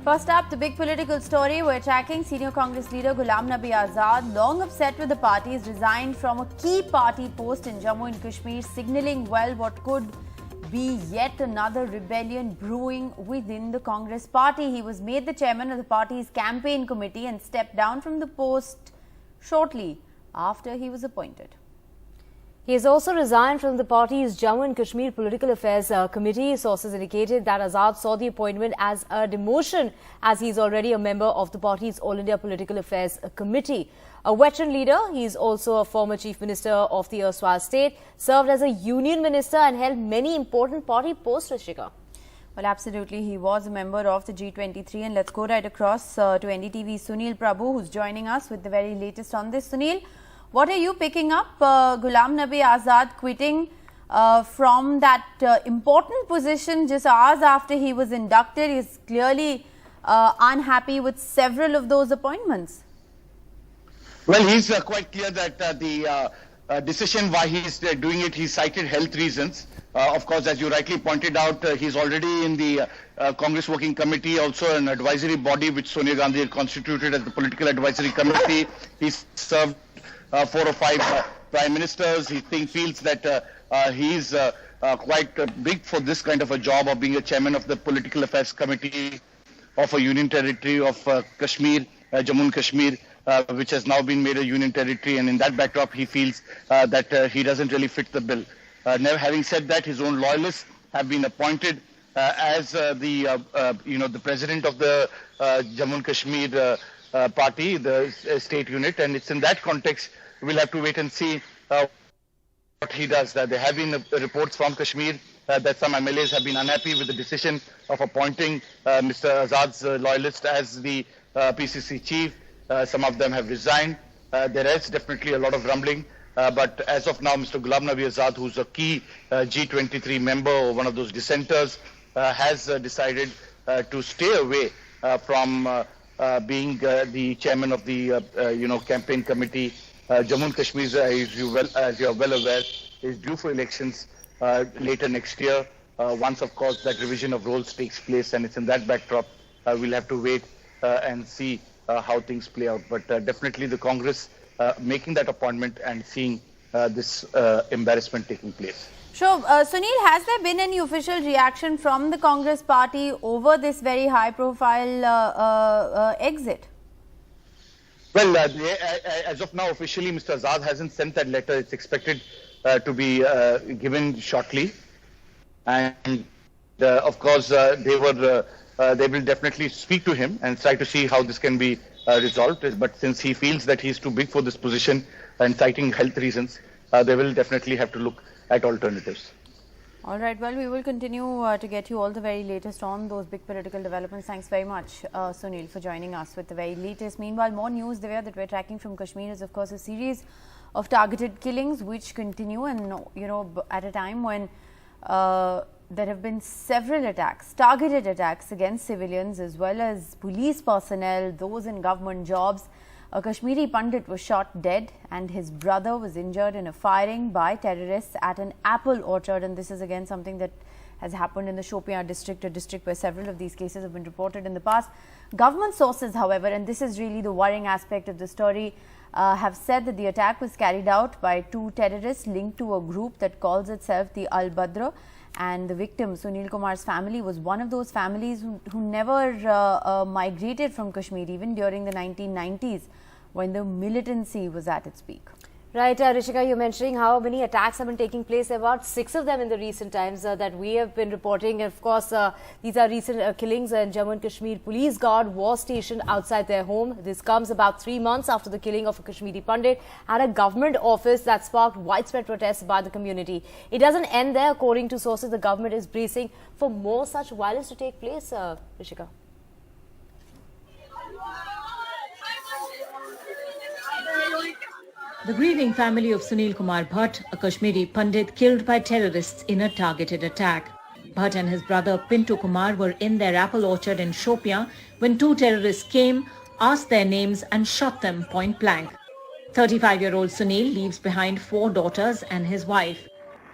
First up, the big political story. We're tracking senior Congress leader Ghulam Nabi Azad, long upset with the party, has resigned from a key party post in Jammu and Kashmir, signalling well what could be yet another rebellion brewing within the Congress party. He was made the chairman of the party's campaign committee and stepped down from the post shortly after he was appointed. He has also resigned from the party's Jammu and Kashmir Political Affairs Committee. Sources indicated that Azad saw the appointment as a demotion, as he is already a member of the party's All India Political Affairs Committee. A veteran leader, he is also a former chief minister of the erstwhile state, served as a union minister and held many important party posts, Rishika. Well, absolutely. He was a member of the G23. And let's go right across to NDTV's Sunil Prabhu, who's joining us with the very latest on this. Sunil, what are you picking up? Ghulam Nabi Azad quitting from that important position just hours after he was inducted. He's clearly unhappy with several of those appointments. Well, he's quite clear that the decision why he's doing it, he cited health reasons. Of course, as you rightly pointed out, he's already in the Congress Working Committee, also an advisory body which Sonia Gandhi had constituted as the Political Advisory Committee. He's served 4 or 5 prime ministers. He feels that he's quite big for this kind of a job of being a chairman of the Political Affairs Committee of a union territory of Kashmir, Jammu and Kashmir, which has now been made a union territory. And in that backdrop, he feels that he doesn't really fit the bill. Having said that, his own loyalists have been appointed as the president of the Jammu and Kashmir party, the state unit, and it's in that context we'll have to wait and see what he does. There have been reports from Kashmir that some MLAs have been unhappy with the decision of appointing Mr. Azad's loyalist as the PCC chief. Some of them have resigned. There is definitely a lot of rumbling. But as of now, Mr. Ghulam Nabi Azad, who's a key G23 member or one of those dissenters, has decided to stay away from being the chairman of the campaign committee. Jammu and Kashmir, as you are well aware, is due for elections later next year. Once, of course, that revision of roles takes place, and it's in that backdrop we'll have to wait and see how things play out. But definitely the Congress making that appointment and seeing this embarrassment taking place. Sure. Sunil, has there been any official reaction from the Congress party over this very high-profile exit? Well, as of now, officially, Mr. Azad hasn't sent that letter. It's expected to be given shortly. And, of course, they will definitely speak to him and try to see how this can be resolved. But since he feels that he's too big for this position and citing health reasons, they will definitely have to look at alternatives. All right. Well, we will continue to get you all the very latest on those big political developments. Thanks very much, Sunil, for joining us with the very latest. Meanwhile, more news that we're tracking from Kashmir is, of course, a series of targeted killings which continue, and at a time when there have been several attacks, targeted attacks against civilians as well as police personnel, those in government jobs. A Kashmiri Pandit was shot dead and his brother was injured in a firing by terrorists at an apple orchard. And this is again something that has happened in the Shopian district, a district where several of these cases have been reported in the past. Government sources, however, and this is really the worrying aspect of the story, have said that the attack was carried out by 2 terrorists linked to a group that calls itself the Al-Badr. And the victim, Sunil Kumar's family, was one of those families who never migrated from Kashmir, even during the 1990s, when the militancy was at its peak. Right, Rishika, you're mentioning how many attacks have been taking place, about 6 of them in the recent times that we have been reporting. Of course, these are recent killings in Jammu and Kashmir. Police guard was stationed outside their home. This comes about 3 months after the killing of a Kashmiri Pandit at a government office that sparked widespread protests by the community. It doesn't end there. According to sources, the government is bracing for more such violence to take place, Rishika. The grieving family of Sunil Kumar Bhatt, a Kashmiri Pandit killed by terrorists in a targeted attack. Bhatt and his brother Pintu Kumar were in their apple orchard in Shopian when 2 terrorists came, asked their names and shot them point blank. 35-year-old Sunil leaves behind 4 daughters and his wife.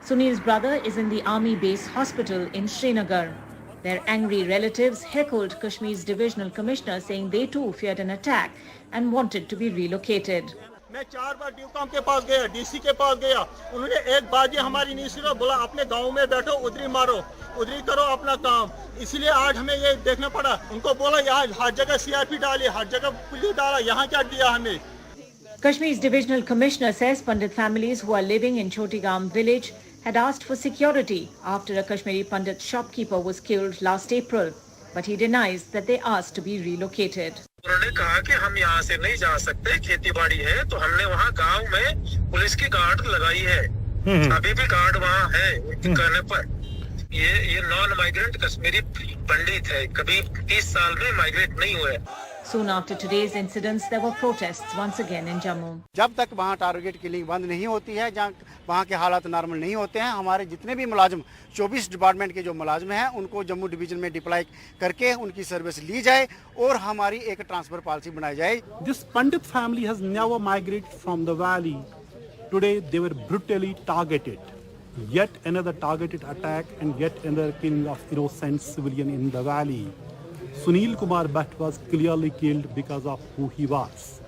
Sunil's brother is in the army base hospital in Srinagar. Their angry relatives heckled Kashmir's divisional commissioner, saying they too feared an attack and wanted to be relocated. मैं 4 बार ड्यूकॉम के पास गया, DC के पास गया, उन्होंने एक बात ये हमारी नहीं सुना, बोला अपने गांव में बैठो, उधरी मारो, उधरी करो अपना काम। इसलिए आज हमें ये देखना पड़ा, उनको बोला यहाँ हर जगह सीआरपी डाली, हर जगह पुलिस डाला, यहाँ क्या दिया हमें। Kashmir's divisional commissioner says Pandit families who are living in Chotigam village had asked for security after a Kashmiri Pandit shopkeeper was killed last April, but he denies that they asked to be relocated. उन्होंने कहा कि हम यहाँ से नहीं जा सकते, खेती बाड़ी है, तो हमने वहाँ गांव में पुलिस की गार्ड लगाई है। अभी भी गार्ड वहाँ है उनके कहने पर। ये नॉन माइग्रेंट कश्मीरी पंडित है, कभी 30 साल में माइग्रेट नहीं हुए। Soon after today's incidents, there were protests once again in Jammu. जब तक वहाँ टारगेट किलिंग बंद नहीं होती है, जहाँ वहाँ के हालात नॉर्मल नहीं होते हैं, हमारे जितने भी मुलाजिम 24 डिपार्टमेंट के जो मुलाजिम हैं उनको जम्मू डिवीजन में डिप्लॉय करके उनकी सर्विस ली जाए और हमारी एक ट्रांसफर पॉलिसी बनाई जाए। This Pandit family has never migrated from the valley. Today they were brutally targeted. Yet another targeted attack and yet another killing of innocent civilian in the valley. Sunil Kumar Bhatt was clearly killed because of who he was.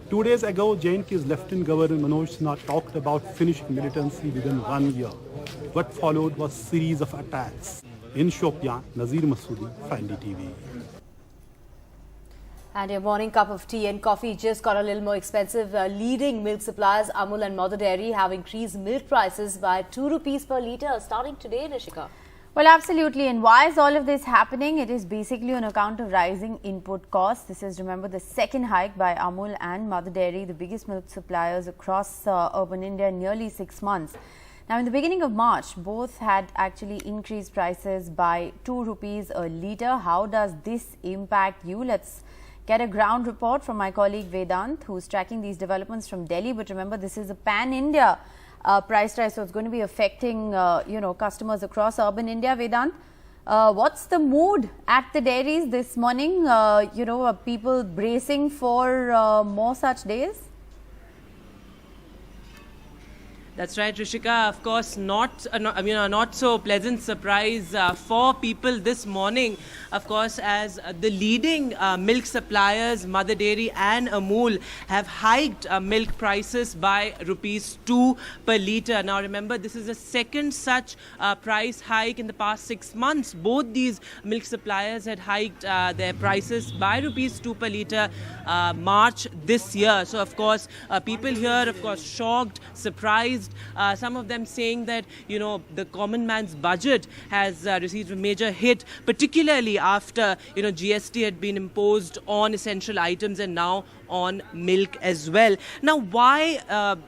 2 days ago, J&K's Lieutenant Governor Manoj Sinha talked about finishing militancy within 1 year. What followed was a series of attacks. In Shopian, Nazir Masoodi for NDTV. And your morning cup of tea and coffee just got a little more expensive. Leading milk suppliers Amul and Mother Dairy have increased milk prices by 2 rupees per litre starting today, Nishika. Well, absolutely. And why is all of this happening? It is basically on account of rising input costs. This is, remember, the second hike by Amul and Mother Dairy, the biggest milk suppliers across urban India in nearly 6 months. Now, in the beginning of March, both had actually increased prices by 2 rupees a litre. How does this impact you? Let's get a ground report from my colleague Vedant, who's tracking these developments from Delhi. But remember, this is a pan-India price rise, so it's going to be affecting customers across urban India. Vedant, what's the mood at the dairies this morning? Are people bracing for more such days? That's right, Rishika. Of course, not so pleasant surprise for people this morning. Of course, as the leading milk suppliers, Mother Dairy and Amul, have hiked milk prices by ₹2 per litre. Now, remember, this is the second such price hike in the past 6 months. Both these milk suppliers had hiked their prices by ₹2 per litre March this year. So, of course, people here, of course, shocked, surprised. Some of them saying that, the common man's budget has received a major hit, particularly after, GST had been imposed on essential items and now on milk as well. Now, why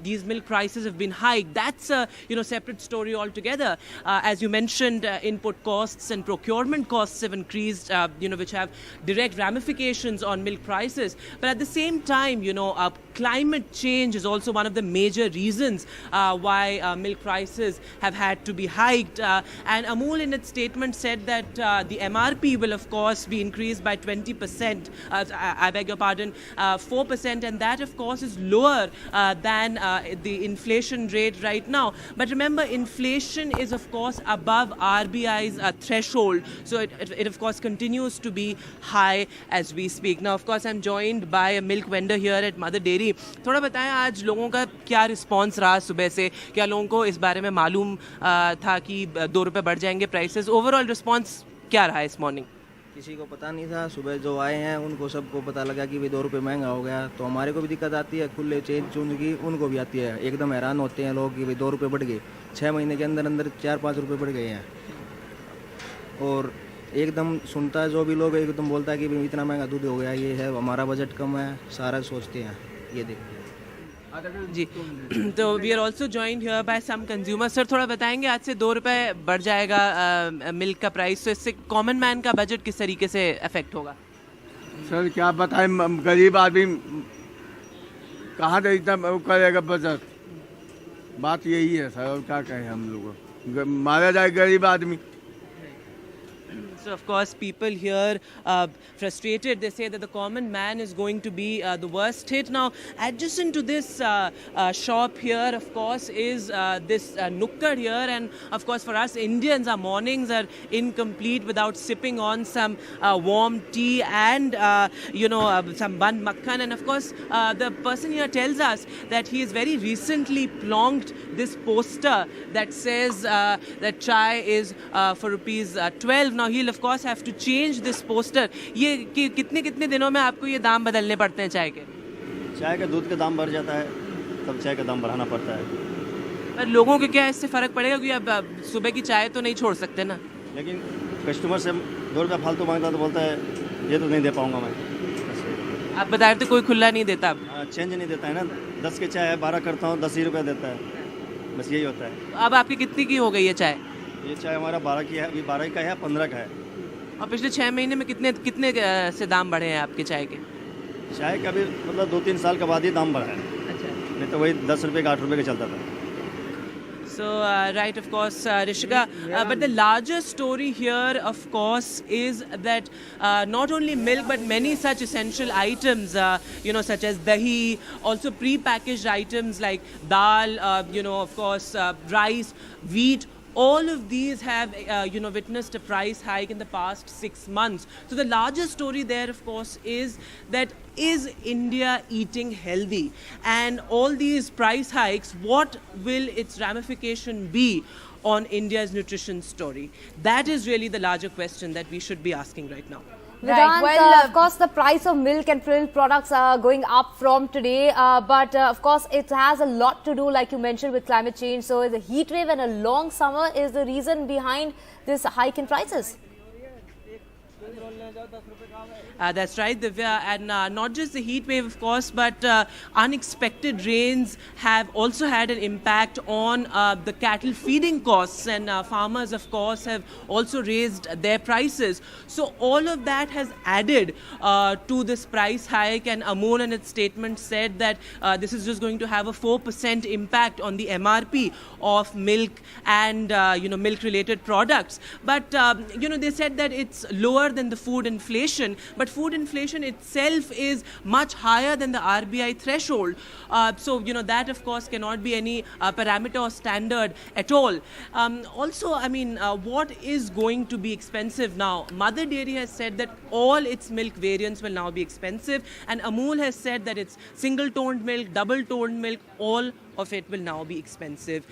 these milk prices have been hiked, that's a separate story altogether. As you mentioned, input costs and procurement costs have increased, which have direct ramifications on milk prices. But at the same time, climate change is also one of the major reasons why milk prices have had to be hiked. And Amul in its statement said that the MRP will of course be increased by 20%, I beg your pardon, 4%, and that of course is lower than the inflation rate right now. But remember, inflation is of course above RBI's threshold, so it of course continues to be high as we speak. Now of course I'm joined by a milk vendor here at Mother Dairy. थोड़ा बताएं आज लोगों का क्या response रहा सुबह से, क्या लोगों को इस बारे में मालूम था कि 2 रुपए बढ़ जाएंगे प्राइसेस? ओवरऑल रिस्पांस क्या रहा इस मॉर्निंग? किसी को पता नहीं था, सुबह जो आए हैं उनको सबको पता लगा कि भाई 2 रुपये महंगा हो गया, तो हमारे को भी दिक्कत आती है, खुले चेंज चूंज की उनको भी आती है। एकदम हैरान होते हैं लोग कि भाई 2 रुपये बढ़ गए, 6 महीने के अंदर अंदर 4-5 रुपये बढ़ गए हैं। और एकदम सुनता है जो भी लोग एकदम बोलता है कि भाई इतना महंगा दूध हो गया, ये है, हमारा बजट कम है, सारा सोचते हैं, ये देखते हैं जी। तो we are also joined here by some consumer. Sir थोड़ा बताएंगे, आज से 2 रुपये बढ़ जाएगा मिल्क का प्राइस, तो इससे कॉमन मैन का बजट किस तरीके से अफेक्ट होगा? सर क्या बताएं, गरीब आदमी कहाँ से इतना करेगा बजट, बात यही है सर, और क्या कहें हम लोग, मारा जाए गरीब आदमी। So, of course, people here frustrated. They say that the common man is going to be the worst hit. Now, adjacent to this shop here, of course, is this nukkad here. And, of course, for us Indians, our mornings are incomplete without sipping on some warm tea and, some bun makhan. And, of course, the person here tells us that he has very recently plonked this poster that says that chai is for rupees 12. Now, he'll of course have to change this poster. ये कितने दिनों में आपको ये दाम बदलने पड़ते हैं चाय के? चाय का दूध का दाम बढ़ जाता है, तब चाय का दाम बढ़ाना पड़ता है। पर लोगों को क्या इससे फर्क पड़ेगा, क्योंकि अब सुबह की चाय तो नहीं छोड़ सकते ना। लेकिन कस्टमर से 2 रुपया फालतू मांगता तो बोलता है ये तो नहीं दे पाऊंगा मैं। आप बताए तो कोई खुला नहीं देता अब? चेंज नहीं देता है ना, 10 की चाय है 12 करता हूँ 10 ही रुपया देता है, बस यही होता है। अब आपकी कितनी की हो गई है चाय? ये चाय हमारा 12 की है, अभी 12 का है, 15 का है। और पिछले 6 महीने में कितने से दाम बढ़े हैं आपके चाय के? चाय का भी मतलब 2-3 साल के बाद ही दाम बढ़ा है। अच्छा। नहीं तो वही 10 रुपये का 8 रुपये का चलता था। So, right, of course, Rishika, but the larger story here, of course, is that not only milk, but many such essential items, such as dahi, also pre-packaged items like dal, of course, rice, wheat, all of these have, witnessed a price hike in the past 6 months. So the larger story there, of course, is that is India eating healthy? And all these price hikes, what will its ramification be on India's nutrition story? That is really the larger question that we should be asking right now. Vedant, of course, the price of milk and milk products are going up from today, but of course, it has a lot to do, like you mentioned, with climate change. So, the heat wave and a long summer is the reason behind this hike in prices. That's right, Divya, and not just the heat wave, of course, but unexpected rains have also had an impact on the cattle feeding costs, and farmers, of course, have also raised their prices. So all of that has added to this price hike, and Amul in its statement said that this is just going to have a 4% impact on the MRP of milk and milk-related products. But they said that it's lower than the food inflation, but food inflation itself is much higher than the RBI threshold. So, that of course cannot be any parameter or standard at all. Also, what is going to be expensive now? Mother Dairy has said that all its milk variants will now be expensive, and Amul has said that it's single-toned milk, double-toned milk, all of it will now be expensive.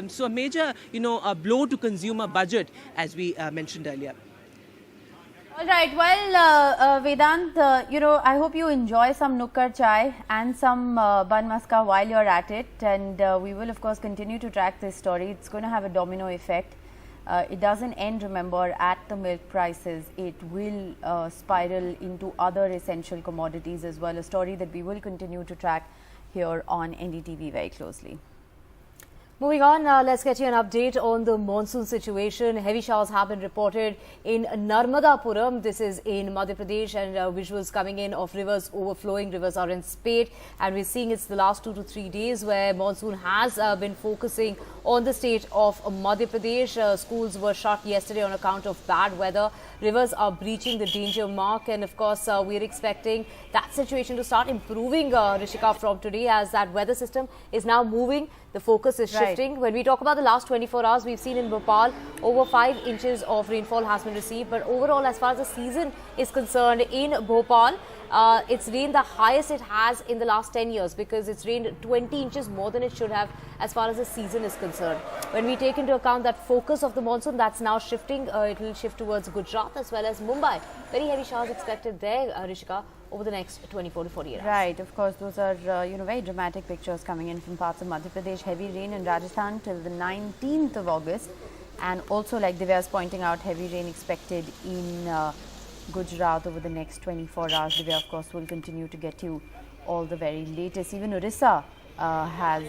So a major, a blow to consumer budget, as we mentioned earlier. All right. Well, Vedant, I hope you enjoy some nukkad chai and some bun maska while you're at it. And we will, of course, continue to track this story. It's going to have a domino effect. It doesn't end, remember, at the milk prices. It will spiral into other essential commodities as well. A story that we will continue to track here on NDTV very closely. Moving on, let's get you an update on the monsoon situation. Heavy showers have been reported in Narmadapuram. This is in Madhya Pradesh, and visuals coming in of rivers overflowing. Rivers are in spate, and we're seeing it's the last 2 to 3 days where monsoon has been focusing on the state of Madhya Pradesh. Schools were shut yesterday on account of bad weather. Rivers are breaching the danger mark, and of course, we're expecting that situation to start improving, Rishika, from today, as that weather system is now moving. The focus is shifting. When we talk about the last 24 hours, we've seen in Bhopal over 5 inches of rainfall has been received. But overall, as far as the season is concerned, in Bhopal, it's rained the highest it has in the last 10 years, because it's rained 20 inches more than it should have as far as the season is concerned. When we take into account that focus of the monsoon, that's now shifting. It will shift towards Gujarat as well as Mumbai. Very heavy showers expected there, Rishika, over the next 24 to 48 hours. Right, of course, those are very dramatic pictures coming in from parts of Madhya Pradesh. Heavy rain in Rajasthan till the 19th of August, and also, like Divya is pointing out, heavy rain expected in Gujarat over the next 24 hours. Divya, of course, will continue to get you all the very latest. Even Orissa has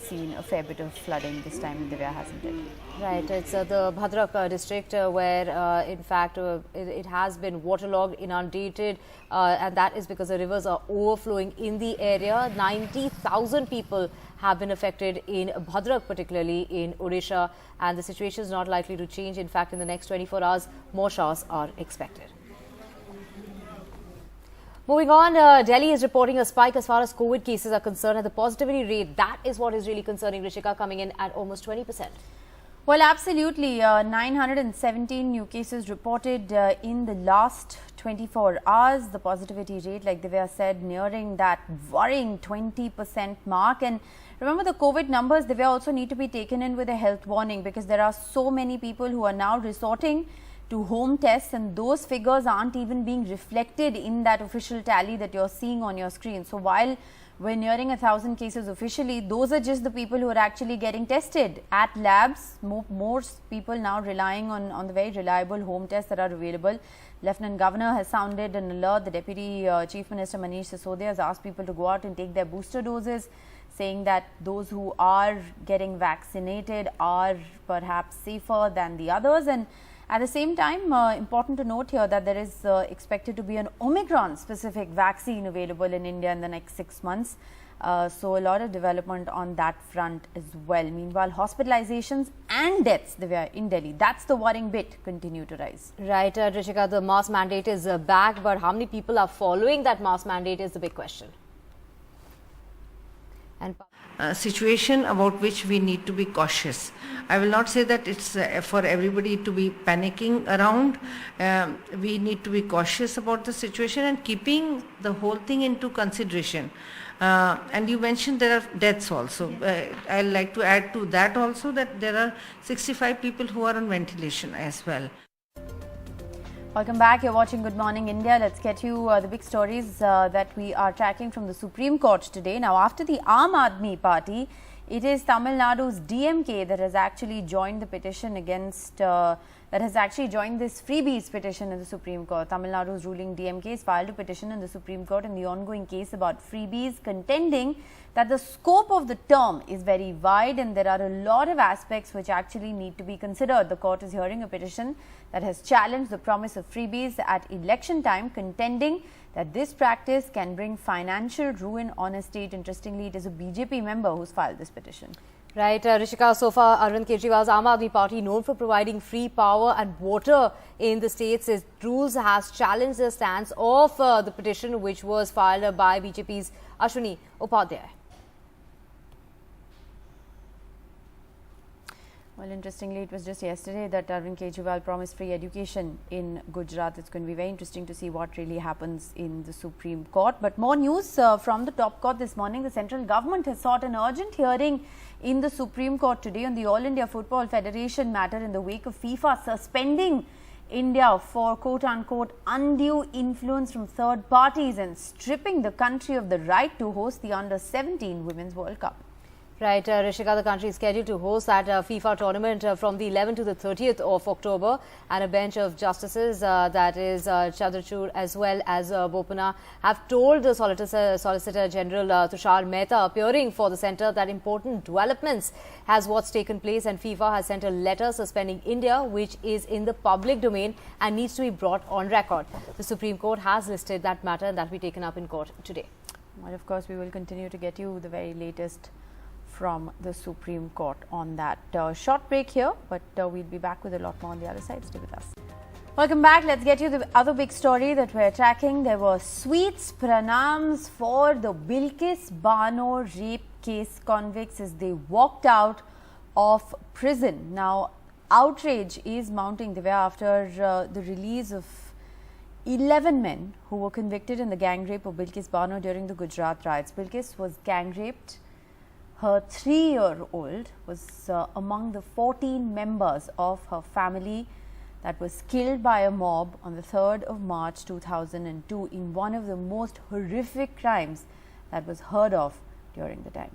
seen a fair bit of flooding this time, Divya, hasn't it? Right, it's the Bhadrak district where in fact it has been waterlogged, inundated, and that is because the rivers are overflowing in the area. 90,000 people have been affected in Bhadrak, particularly in Odisha, and the situation is not likely to change. In fact, in the next 24 hours, more showers are expected. Moving on, Delhi is reporting a spike as far as COVID cases are concerned, and the positivity rate, that is what is really concerning, Rishika, coming in at almost 20%. Well, absolutely. 917 new cases reported in the last 24 hours. The positivity rate, like Divya said, nearing that worrying 20% mark. And remember, the COVID numbers, Divya, also need to be taken in with a health warning, because there are so many people who are now resorting to home tests, and those figures aren't even being reflected in that official tally that you're seeing on your screen. So while we're nearing 1,000 cases officially, those are just the people who are actually getting tested at labs. More people now relying on the very reliable home tests that are available. Lieutenant Governor has sounded an alert. The Deputy Chief Minister Manish Sisodia has asked people to go out and take their booster doses, saying that those who are getting vaccinated are perhaps safer than the others. And at the same time, important to note here that there is expected to be an Omicron-specific vaccine available in India in the next 6 months. So a lot of development on that front as well. Meanwhile, hospitalizations and deaths in Delhi, that's the worrying bit, continue to rise. Right, Rishika, the mask mandate is back, but how many people are following that mask mandate is the big question. And situation about which we need to be cautious. I will not say that it's for everybody to be panicking around. We need to be cautious about the situation and keeping the whole thing into consideration. And you mentioned there are deaths also. I'd like to add to that also that there are 65 people who are on ventilation as well. Welcome back. You're watching Good Morning India. Let's get you the big stories that we are tracking from the Supreme Court today. Now, after the Aam Aadmi Party, it is Tamil Nadu's DMK that has actually joined the petition against, this Freebies petition in the Supreme Court. Tamil Nadu's ruling DMK has filed a petition in the Supreme Court in the ongoing case about freebies, contending that the scope of the term is very wide and there are a lot of aspects which actually need to be considered. The court is hearing a petition that has challenged the promise of freebies at election time, contending that this practice can bring financial ruin on a state. Interestingly, it is a BJP member who's filed this petition. Right, Rishika, so far Arvind Kejriwal's Aam Aadmi Party, known for providing free power and water in the states, its rules has challenged the stance of the petition which was filed by BJP's Ashwini Upadhyay. Well, interestingly, it was just yesterday that Arvind Kejriwal promised free education in Gujarat. It's going to be very interesting to see what really happens in the Supreme Court. But more news from the top court this morning. The central government has sought an urgent hearing in the Supreme Court today on the All India Football Federation matter in the wake of FIFA suspending India for quote-unquote undue influence from third parties and stripping the country of the right to host the Under-17 Women's World Cup. Right, Rishika, the country is scheduled to host that FIFA tournament from the 11th to the 30th of October, and a bench of justices, that is Chandrachud as well as Bopana, have told the Solicitor General Tushar Mehta, appearing for the centre, that important developments has what's taken place, and FIFA has sent a letter suspending India, which is in the public domain and needs to be brought on record. The Supreme Court has listed that matter, and that will be taken up in court today. Well, of course, we will continue to get you the very latest from the Supreme Court on that. Short break here, but we'll be back with a lot more on the other side. Stay with us. Welcome back. Let's get you the other big story that we're tracking. There were sweets, pranams for the Bilkis Bano rape case convicts as they walked out of prison. Now, outrage is mounting, Divya, after the release of 11 men who were convicted in the gang rape of Bilkis Bano during the Gujarat riots. Bilkis was gang raped. Her 3-year-old was among the 14 members of her family that was killed by a mob on the 3rd of March 2002 in one of the most horrific crimes that was heard of during the time.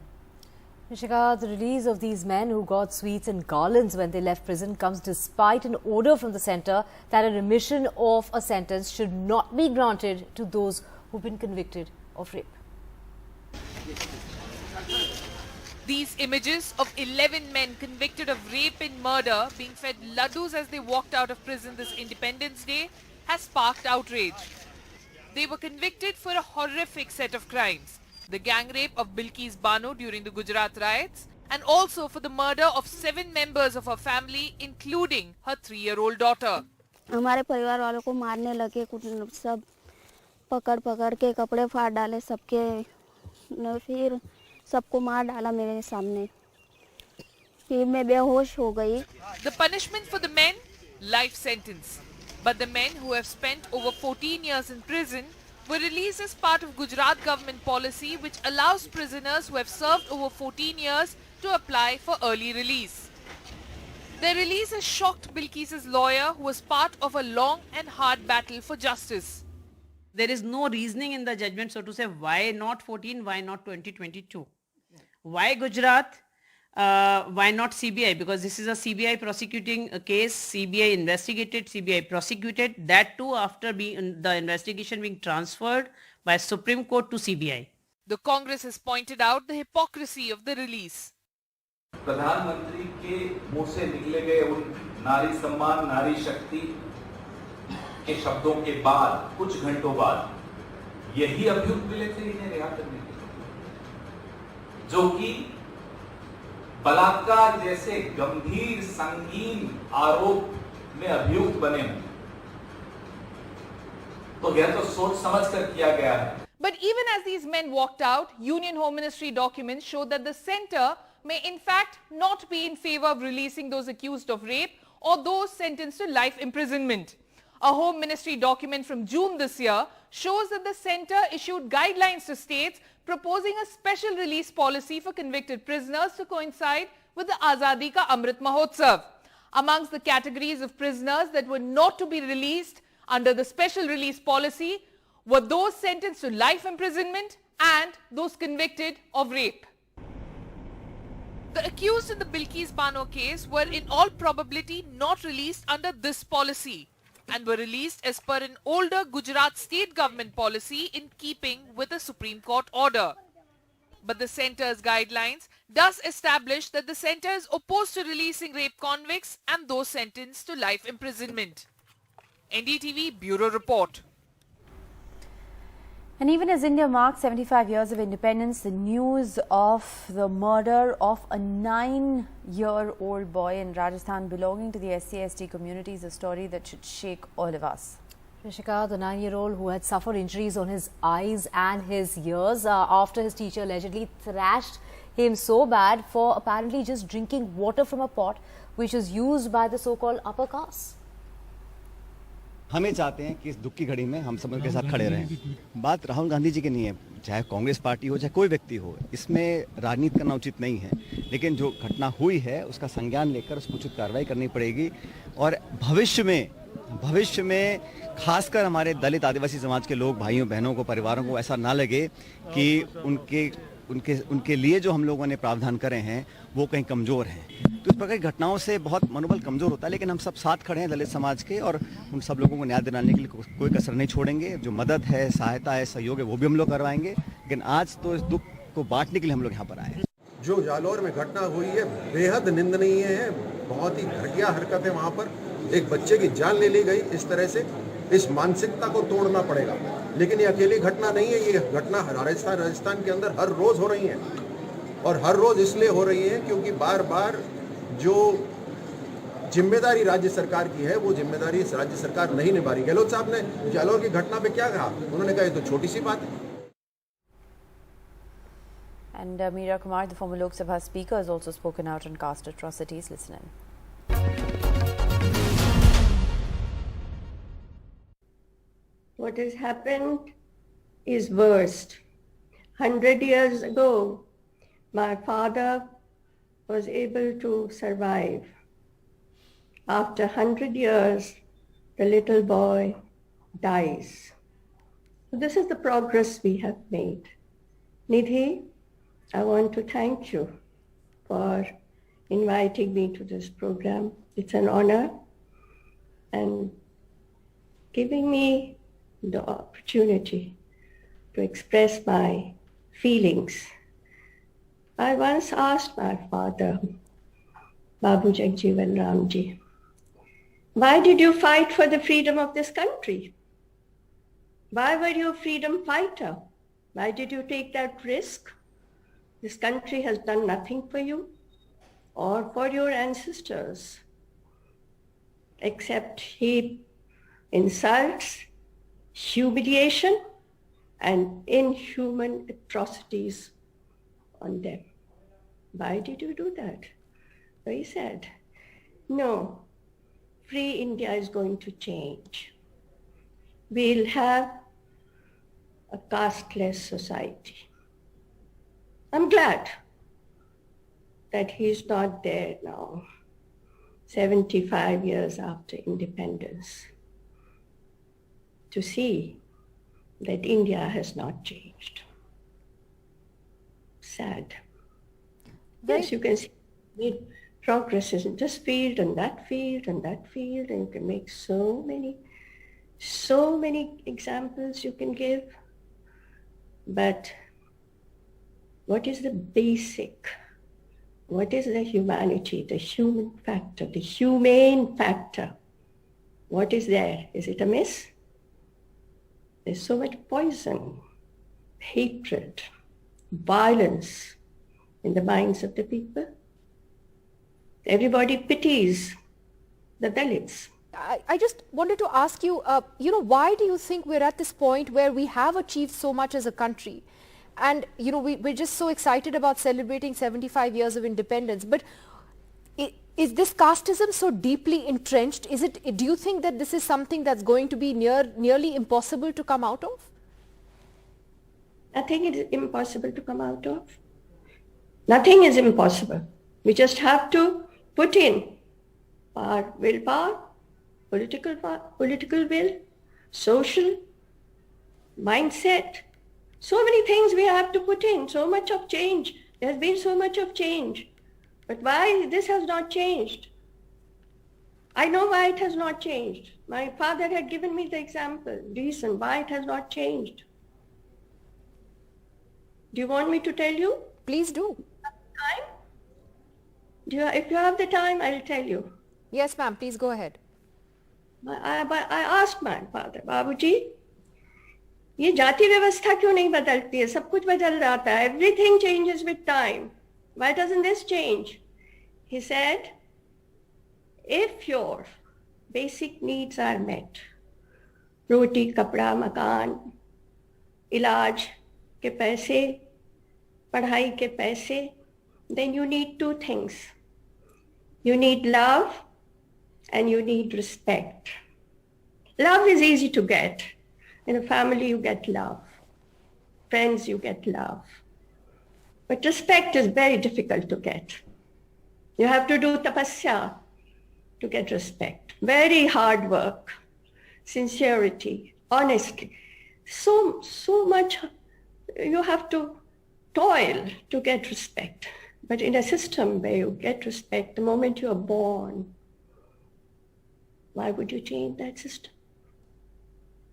Rishika, the release of these men who got sweets and garlands when they left prison comes despite an order from the centre that a remission of a sentence should not be granted to those who've been convicted of rape. These images of 11 men convicted of rape and murder being fed laddus as they walked out of prison this Independence Day has sparked outrage. They were convicted for a horrific set of crimes. The gang rape of Bilkis Bano during the Gujarat riots, and also for the murder of 7 members of her family, including her 3-year-old daughter. हमारे परिवार वालों को मारने लगे, कुछ सब पकड़ के कपड़े फाड़ डाले सबके, फिर सबको मार डाला मेरे सामने, फिर मैं बेहोश हो गई. The punishment for the men? Life sentence. But the men who have spent over 14 years in prison were released as part of Gujarat government policy which allows prisoners who have served over 14 years to apply for early release. Their release has shocked Bilkis's lawyer, who was part of a long and hard battle for justice. There is no reasoning in the judgment, so to say, why not 14, why not 2022? Why Gujarat? Why not CBI? Because this is a CBI prosecuting a case, CBI investigated, CBI prosecuted, that too after the investigation being transferred by Supreme Court to CBI. The Congress has pointed out the hypocrisy of the release. प्रधानमंत्री के मुंह से निकले गए उन नारी सम्मान, नारी शक्ति के शब्दों के बाद कुछ घंटों बाद यही अभियुक्त मिले थे इन्हें रिहा करने के लिए, जो कि बलात्कार जैसे गंभीर संगीन आरोप में अभियुक्त बने हों. तो यह तो सोच समझ कर किया गया है. But even as these men walked out, Union Home Ministry documents showed that the centre may in fact not be in favour of releasing those accused of rape or those sentenced to life imprisonment. A Home Ministry document from June this year shows that the centre issued guidelines to states proposing a special release policy for convicted prisoners to coincide with the Azadi Ka Amrit Mahotsav. Amongst the categories of prisoners that were not to be released under the special release policy were those sentenced to life imprisonment and those convicted of rape. The accused in the Bilkis Bano case were in all probability not released under this policy and were released as per an older Gujarat state government policy in keeping with a Supreme Court order. But the centre's guidelines does establish that the centre is opposed to releasing rape convicts and those sentenced to life imprisonment. NDTV Bureau Report. And even as India marks 75 years of independence, the news of the murder of a 9-year-old boy in Rajasthan belonging to the SC/ST community is a story that should shake all of us. Rishika, the 9-year-old who had suffered injuries on his eyes and his ears after his teacher allegedly thrashed him so bad for apparently just drinking water from a pot which is used by the so-called upper caste. हमें चाहते हैं कि इस दुख की घड़ी में हम सब उनके साथ खड़े रहें. बात राहुल गांधी जी की नहीं है, चाहे कांग्रेस पार्टी हो, चाहे कोई व्यक्ति हो, इसमें राजनीति करना उचित नहीं है. लेकिन जो घटना हुई है उसका संज्ञान लेकर उस पर उचित कार्रवाई करनी पड़ेगी. और भविष्य में खासकर हमारे दलित आदिवासी समाज के लोग, भाइयों बहनों को, परिवारों को ऐसा ना लगे कि उनके लिए जो हम लोगों ने प्रावधान करे हैं वो कहीं कमज़ोर हैं. तो इस प्रकार की घटनाओं से बहुत मनोबल कमज़ोर होता है. लेकिन हम सब साथ खड़े हैं दलित समाज के और उन सब लोगों को न्याय दिलाने के लिए कोई कसर नहीं छोड़ेंगे. जो मदद है, सहायता है, सहयोग है, वो भी हम लोग करवाएंगे. लेकिन आज तो इस दुख को बांटने के लिए हम लोग यहाँ पर आए हैं. जो जालौर में घटना हुई है बेहद निंदनीय है. बहुत ही घटिया हरकत है. वहाँ पर एक बच्चे की जान ले ली गई. इस तरह से इस मानसिकता को तोड़ना पड़ेगा. लेकिन ये अकेली घटना नहीं है. ये घटना राजस्थान के अंदर हर रोज हो रही है. और हर रोज इसलिए हो रही है क्योंकि बार बार जो जिम्मेदारी राज्य सरकार की है वो जिम्मेदारी राज्य सरकार नहीं निभा रही. गहलोत साहब ने जालौर की घटना पे क्या कहा? उन्होंने कहा ये तो छोटी सी बात है. And Meera Kumar, the former Lok Sabha speaker, has also spoken out on caste atrocities. Listen in. What has happened is worst. 100 years ago, my father was able to survive. After 100 years, the little boy dies. This is the progress we have made. Nidhi, I want to thank you for inviting me to this program. It's an honor and giving me the opportunity to express my feelings. I once asked my father, Babu Jagjeevan Ramji, why did you fight for the freedom of this country? Why were you a freedom fighter? Why did you take that risk? This country has done nothing for you or for your ancestors, except heap insults, humiliation, and inhuman atrocities on them. Why did you do that? So he said, no, free India is going to change. We'll have a casteless society. I'm glad that he's not there now, 75 years after independence, to see that India has not changed. Sad. Yes, you can see progress in this field and that field and that field, and you can make so many examples you can give. But what is the basic? What is the humanity, the human factor, the humane factor? What is there? Is it amiss? There's so much poison, hatred, violence in the minds of the people. Everybody pities the Dalits. I just wanted to ask you, why do you think we're at this point where we have achieved so much as a country? And, we're just so excited about celebrating 75 years of independence. But is this casteism so deeply entrenched? Do you think that this is something that's going to be nearly impossible to come out of? I think it is impossible to come out of. Nothing is impossible. We just have to put in our willpower, political will, social mindset. So many things we have to put in, so much of change. There's been so much of change. But why this has not changed? I know why it has not changed. My father had given me the example, reason why it has not changed. Do you want me to tell you? Please do. Time? If you have the time, I'll tell you. Yes, ma'am. Please go ahead. I asked my father, Babuji, ये जाति व्यवस्था क्यों नहीं बदलती है? सब कुछ बदल जाता है. Everything changes with time. Why doesn't this change? He said, if your basic needs are met, रोटी, कपड़ा, मकान, इलाज के पैसे, पढ़ाई के पैसे, then you need two things. You need love and you need respect. Love is easy to get. In a family you get love. Friends you get love. But respect is very difficult to get. You have to do tapasya to get respect. Very hard work, sincerity, honesty. So much you have to toil to get respect. But in a system where you get respect the moment you are born, why would you change that system?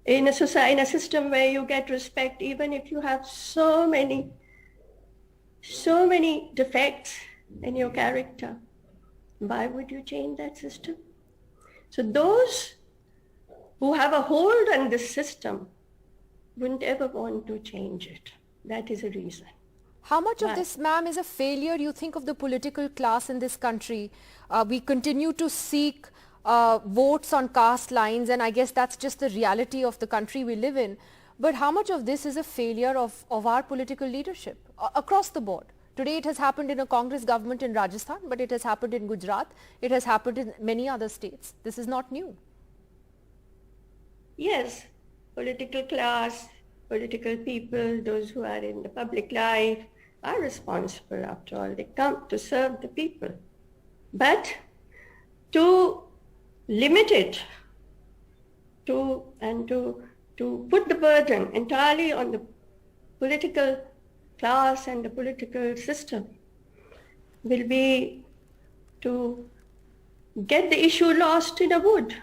In a system where you get respect, even if you have so many defects in your character, why would you change that system? So those who have a hold on this system wouldn't ever want to change it. That is a reason. How much of this, ma'am, is a failure, you think, of the political class in this country? We continue to seek votes on caste lines, and I guess that's just the reality of the country we live in. But how much of this is a failure of our political leadership across the board? Today it has happened in a Congress government in Rajasthan, but it has happened in Gujarat. It has happened in many other states. This is not new. Yes, political class, political people, those who are in the public life are responsible after all. They come to serve the people. But to limit it, to put the burden entirely on the political class and the political system will be to get the issue lost in a wood.